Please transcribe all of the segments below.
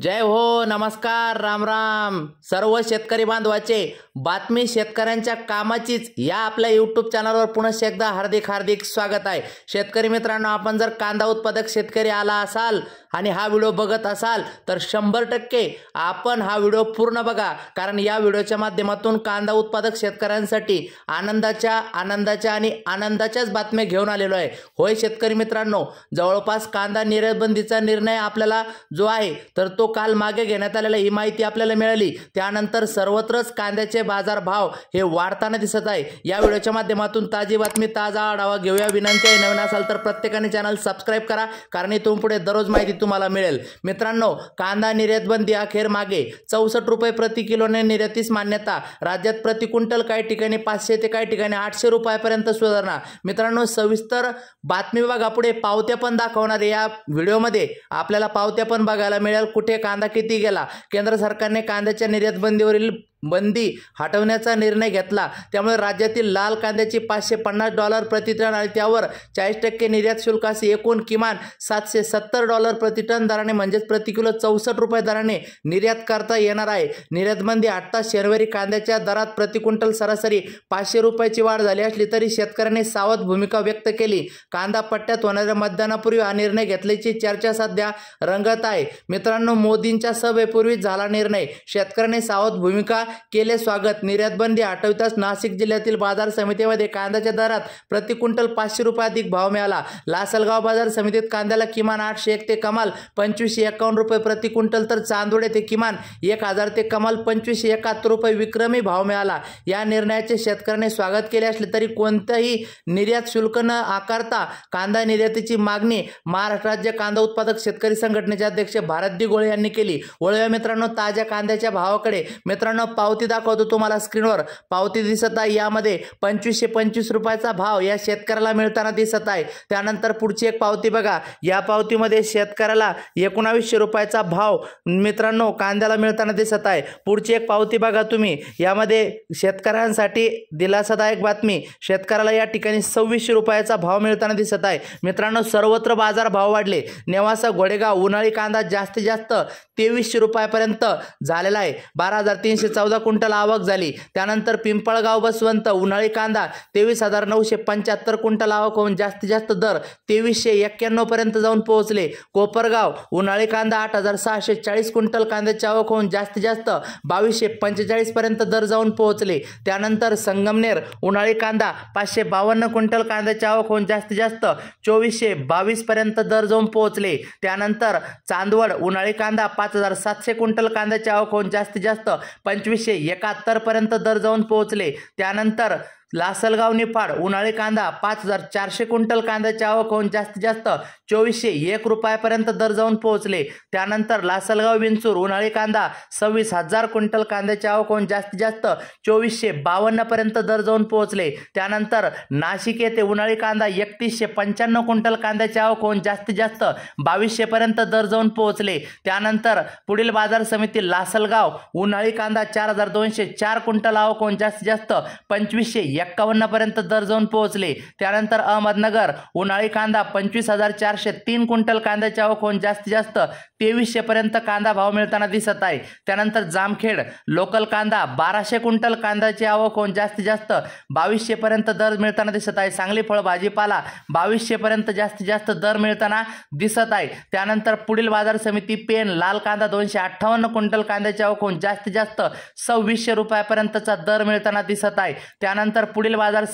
जय हो, नमस्कार, राम राम सर्व शेतकरी बांधवाचे। बातमी शेतकऱ्यांच्या कामाचीच या आपल्या यूट्यूब चॅनलवर पुन्हा एकदा हार्दिक स्वागत आहे। शेतकरी मित्रांनो, आपण जर कांदा उत्पादक शेतकरी आला असाल आणि हा व्हिडिओ बघत असाल तर 100% आपण हा व्हिडिओ पूर्ण बघा, कारण या व्हिडिओच्या माध्यमातून कांदा उत्पादक शेतकऱ्यांसाठी आनंदाच्याच बातम्या घेऊन आलेलो आहे। होय शेतकरी मित्रांनो, जवळपास कांदा निर्यातबंदीचा निर्णय आपल्याला जो आहे तर तो काल मागे घेण्यात आलेला, ही माहिती आपल्याला मिळाली। त्यानंतर सर्वत्रच कांद्याचे बाजारभाव हे वाढताना दिसत आहे। या व्हिडिओच्या माध्यमातून ताजी बातमी, ताजा आढावा घेऊया। विनंती आहे, नवीन असाल तर प्रत्येकाने चॅनल सबस्क्राइब करा, कारण इथून पुढे दररोज माहिती तुम्हाला मिळेल। मित्रांनो, कांदा निर्यातबंदी अखेर मागे 64 रुपये प्रति किलोने निर्यातीस मान्यता। राज्यात प्रति क्विंटल काही ठिकाणी 500 ते काही ठिकाणी 800 रुपयापर्यंत सुधारणा। मित्रांनो, सविस्तर बातमी बघा, पुढे पावत्या पण दाखवणार। या व्हिडिओमध्ये आपल्याला पावत्या पण बघायला मिळेल, कुठे कांदा किती गेला। केंद्र सरकारने कांद्याच्या निर्यातबंदीवरील बंदी हटवण्याचा निर्णय घेतला, त्यामुळे राज्यातील लाल कांद्याची $550 प्रति टन आणि त्यावर 40% निर्यात शुल्क असे एकूण किमान $770 प्रति टन दराने म्हणजेच प्रति किलो 64 रुपये दराने निर्यात करता येणार आहे। निर्यातबंदी आत्ताच शनिवारी कांद्याच्या दरात प्रति क्विंटल सरासरी 500 रुपयाची वाढ झाली असली तरी शेतकऱ्यांनी सावध भूमिका व्यक्त केली। कांदा पट्ट्यात होणाऱ्या मतदानापूर्वी हा निर्णय घेतल्याची चर्चा सध्या रंगत आहे। मित्रांनो, मोदींच्या सभेपूर्वी झाला निर्णय, शेतकऱ्यांनी सावध भूमिका केले स्वागत। निर्यातबंदी हटवताच नाशिक जिल्ह्यातील बाजार समितीमध्ये कांद्याच्या दरात प्रति क्विंटल 500 रुपये अधिक भाव मिळाला। लासलगाव बाजार समितीत कांद्याला किमान 801 ते कमाल 2551 रुपये प्रति क्विंटल, तर चांदोड येथे किमान 1000 ते कमाल 2571 रुपये विक्रमी भाव मिळाला। या निर्णयाचे शेतकऱ्यांनी स्वागत केले असले तरी कोणतेही निर्यात शुल्क न आकारता कांदा निर्यातीची मागणी महाराष्ट्र राज्य कांदा उत्पादक शेतकरी संघटनेचे अध्यक्ष भारत दिघोळे यांनी केली। वळूया मित्रांनो ताज्या कांद्याच्या भावाकडे। मित्रांनो, पावती दाखवतो तुम्हाला स्क्रीनवर, पावती दिसत आहे। यामध्ये 2525 रुपयाचा भाव या शेतकऱ्याला मिळताना दिसत आहे। त्यानंतर पुढची एक पावती बघा, या पावतीमध्ये शेतकऱ्याला 1900 रुपयाचा भाव मित्रांनो कांद्याला मिळताना दिसत आहे। पुढची एक पावती बघा तुम्ही, यामध्ये शेतकऱ्यांसाठी दिलासादायक बातमी, शेतकऱ्याला या ठिकाणी 2600 रुपयाचा भाव मिळताना दिसत आहे। मित्रांनो, सर्वत्र बाजार भाव वाढले। नेवासा घोडेगाव उन्हाळी कांदा जास्तीत जास्त 2300 रुपयापर्यंत झालेला आहे, 12314 क्विंटल आवक झाली। त्यानंतर पिंपळगाव बसवंत उन्हाळी कांदा 23975 क्विंटल आवक होऊन जास्तीत जास्त दर 2391 पर्यंत जाऊन पोहोचले। कोपरगाव उन्हाळी कांदा 8640 क्विंटल कांद्याची आवक होऊन जास्तीत जास्त 2245 पर्यंत दर जाऊन पोहोचले। त्यानंतर संगमनेर उन्हाळी कांदा 552 क्विंटल कांद्याची आवक होऊन जास्तीत जास्त 2422 पर्यंत दर जाऊन पोहोचले। त्यानंतर चांदवड उन्हाळी कांदा 5700 क्विंटल कांद्याची आवक होऊन जास्तीत जास्त 2571 पर्यंत दर जाऊन पोहोचले। त्यानंतर लासलगाव निफाड उन्हाळी कांदा 5400 क्विंटल कांद्याची आवक होऊन जास्तीत जास्त 2401 रुपयापर्यंत दर जाऊन पोहोचले। त्यानंतर लासलगाव विंचूर उन्हाळी कांदा 26000 क्विंटल कांद्याची आवक होऊन जास्तीत जास्त 2452 पर्यंत दर जाऊन पोहोचले। त्यानंतर नाशिक येथे उन्हाळी कांदा 3195 क्विंटल कांद्याची आवक होऊन जास्तीत जास्त 2200 पर्यंत दर जाऊन पोहोचले। त्यानंतर पुढील बाजार समिती लासलगाव उन्हाळी कांदा 4204 क्विंटल आवक होऊन जास्तीत जास्त 2551 पर्यंत दर जाऊन पोहोचले। त्यानंतर अहमदनगर उन्हाळी कांदा 25403 क्विंटल कांद्याची आवक होऊन जास्तीत जास्त 2300 पर्यंत कांदा भाव मिळताना दिसत आहे। त्यानंतर जामखेड लोकल कांदा 1200 क्विंटल कांद्याची आवक होऊन जास्तीत जास्त 2200 पर्यंत दर मिळताना दिसत आहे। सांगली फळ भाजीपाला 2200 पर्यंत जास्तीत जास्त दर मिळताना दिसत आहे। त्यानंतर पुढील बाजार समिती पेन लाल कांदा 258 क्विंटल कांद्याची आवक होऊन जास्तीत जास्त 2600 रुपयापर्यंतचा दर मिळताना दिसत आहे। त्यानंतर पुढील बाजार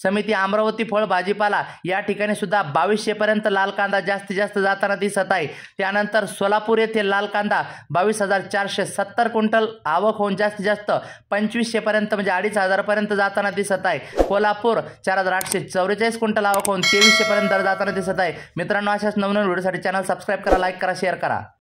समिती अमरावती फळ भाजीपाला, या ठिकाणी सुद्धा 2200 पर्यंत लाल कांदा जास्तीत जास्त जाताना दिसत आहे। त्यानंतर सोलापूर येथे लाल कांदा 22470 क्विंटल आवक होऊन जास्तीत जास्त 2500 पर्यंत म्हणजे 2500 पर्यंत जाताना दिसत आहे। कोल्हापूर 4844 क्विंटल आवक होऊन 2300 पर्यंत जाताना दिसत आहे। मित्रांनो, अशाच नवनवीन व्हिडिओसाठी चॅनल सबस्क्राइब करा, लाईक करा, शेअर करा।